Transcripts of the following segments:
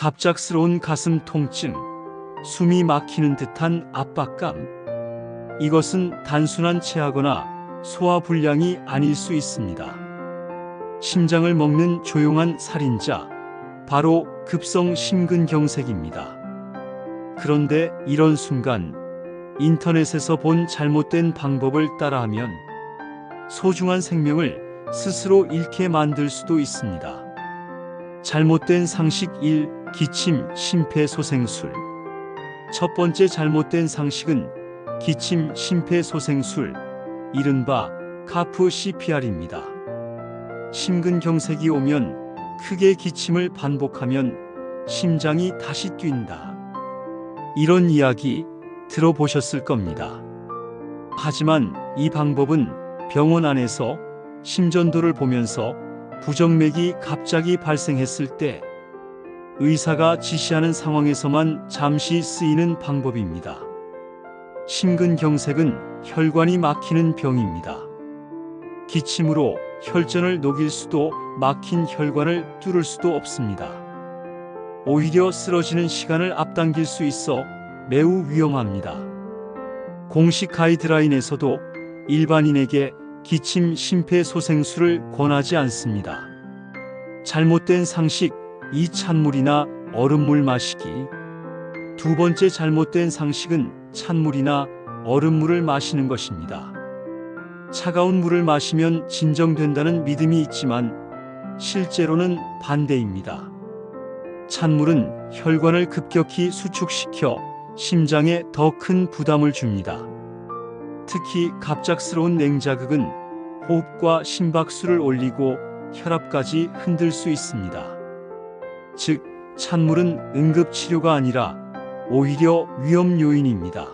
갑작스러운 가슴 통증, 숨이 막히는 듯한 압박감. 이것은 단순한 체하거나 소화불량이 아닐 수 있습니다. 심장을 먹는 조용한 살인자, 바로 급성 심근경색입니다. 그런데 이런 순간 인터넷에서 본 잘못된 방법을 따라하면 소중한 생명을 스스로 잃게 만들 수도 있습니다. 잘못된 상식 1. 기침, 심폐소생술. 첫 번째 잘못된 상식은 기침, 심폐소생술, 이른바 카프 CPR입니다. 심근경색이 오면 크게 기침을 반복하면 심장이 다시 뛴다. 이런 이야기 들어보셨을 겁니다. 하지만 이 방법은 병원 안에서 심전도를 보면서 부정맥이 갑자기 발생했을 때 의사가 지시하는 상황에서만 잠시 쓰이는 방법입니다. 심근경색은 혈관이 막히는 병입니다. 기침으로 혈전을 녹일 수도 막힌 혈관을 뚫을 수도 없습니다. 오히려 쓰러지는 시간을 앞당길 수 있어 매우 위험합니다. 공식 가이드라인에서도 일반인에게 기침 심폐소생술을 권하지 않습니다. 잘못된 상식 2. 찬물이나 얼음물 마시기. 두 번째 잘못된 상식은 찬물이나 얼음물을 마시는 것입니다. 차가운 물을 마시면 진정된다는 믿음이 있지만 실제로는 반대입니다. 찬물은 혈관을 급격히 수축시켜 심장에 더 큰 부담을 줍니다. 특히 갑작스러운 냉자극은 호흡과 심박수를 올리고 혈압까지 흔들 수 있습니다. 즉, 찬물은 응급치료가 아니라 오히려 위험 요인입니다.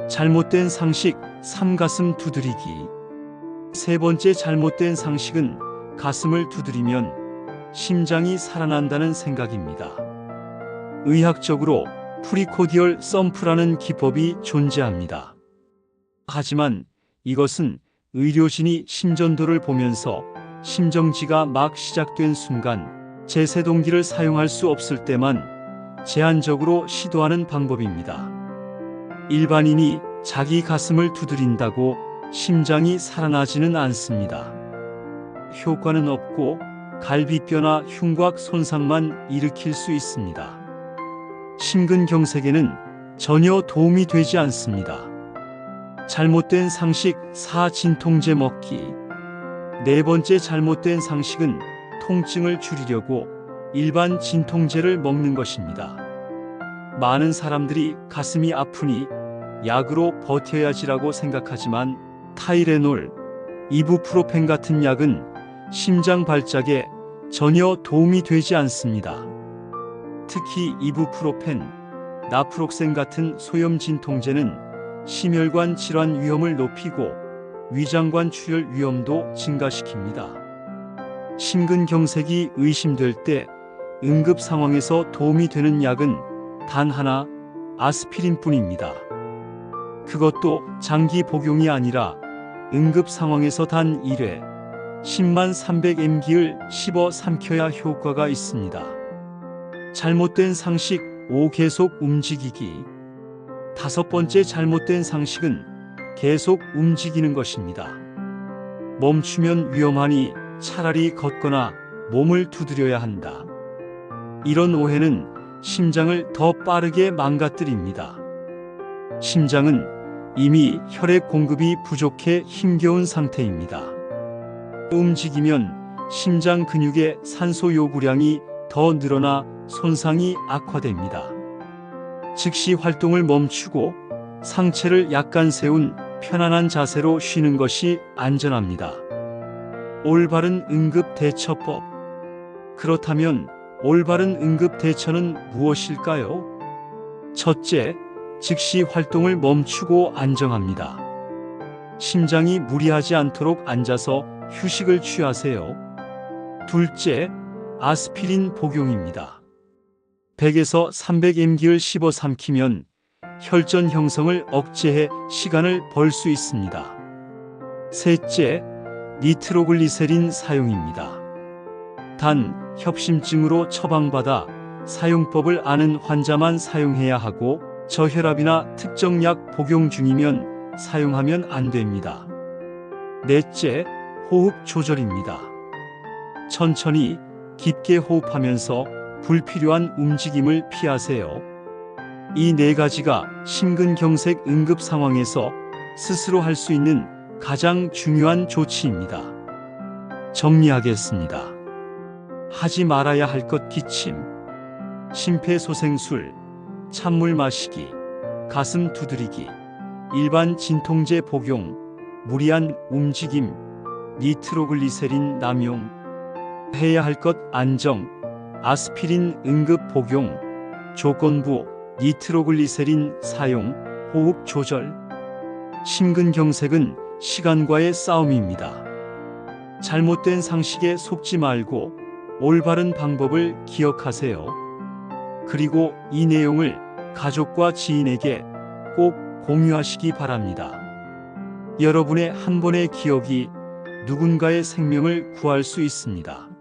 잘못된 상식 3. 가슴 두드리기. 세 번째 잘못된 상식은 가슴을 두드리면 심장이 살아난다는 생각입니다. 의학적으로 프리코디얼 썸프라는 기법이 존재합니다. 하지만 이것은 의료진이 심전도를 보면서 심정지가 막 시작된 순간 제세동기를 사용할 수 없을 때만 제한적으로 시도하는 방법입니다. 일반인이 자기 가슴을 두드린다고 심장이 살아나지는 않습니다. 효과는 없고 갈비뼈나 흉곽 손상만 일으킬 수 있습니다. 심근경색에는 전혀 도움이 되지 않습니다. 잘못된 상식 4. 진통제 먹기. 네 번째 잘못된 상식은 통증을 줄이려고 일반 진통제를 먹는 것입니다. 많은 사람들이 가슴이 아프니 약으로 버텨야지라고 생각하지만 타이레놀, 이부프로펜 같은 약은 심장 발작에 전혀 도움이 되지 않습니다. 특히 이부프로펜, 나프록센 같은 소염 진통제는 심혈관 질환 위험을 높이고 위장관 출혈 위험도 증가시킵니다. 심근경색이 의심될 때 응급 상황에서 도움이 되는 약은 단 하나, 아스피린뿐입니다. 그것도 장기 복용이 아니라 응급 상황에서 단 1회, 10만 300mg을 씹어 삼켜야 효과가 있습니다. 잘못된 상식 5. 계속 움직이기. 다섯 번째 잘못된 상식은 계속 움직이는 것입니다. 멈추면 위험하니 차라리 걷거나 몸을 두드려야 한다. 이런 오해는 심장을 더 빠르게 망가뜨립니다. 심장은 이미 혈액 공급이 부족해 힘겨운 상태입니다. 움직이면 심장 근육의 산소 요구량이 더 늘어나 손상이 악화됩니다. 즉시 활동을 멈추고 상체를 약간 세운 편안한 자세로 쉬는 것이 안전합니다. 올바른 응급 대처법. 그렇다면 올바른 응급 대처는 무엇일까요? 첫째, 즉시 활동을 멈추고 안정합니다. 심장이 무리하지 않도록 앉아서 휴식을 취하세요. 둘째, 아스피린 복용입니다. 100에서 300mg를 씹어 삼키면 혈전 형성을 억제해 시간을 벌 수 있습니다. 셋째, 니트로글리세린 사용입니다. 단, 협심증으로 처방받아 사용법을 아는 환자만 사용해야 하고 저혈압이나 특정 약 복용 중이면 사용하면 안 됩니다. 넷째, 호흡 조절입니다. 천천히 깊게 호흡하면서 불필요한 움직임을 피하세요. 이 네 가지가 심근경색 응급 상황에서 스스로 할 수 있는 가장 중요한 조치입니다. 정리하겠습니다. 하지 말아야 할 것: 기침, 심폐소생술, 찬물 마시기, 가슴 두드리기, 일반 진통제 복용, 무리한 움직임, 니트로글리세린 남용. 해야 할 것: 안정, 아스피린 응급 복용, 조건부, 니트로글리세린 사용, 호흡 조절. 심근경색은 시간과의 싸움입니다. 잘못된 상식에 속지 말고 올바른 방법을 기억하세요. 그리고 이 내용을 가족과 지인에게 꼭 공유하시기 바랍니다. 여러분의 한 번의 기억이 누군가의 생명을 구할 수 있습니다.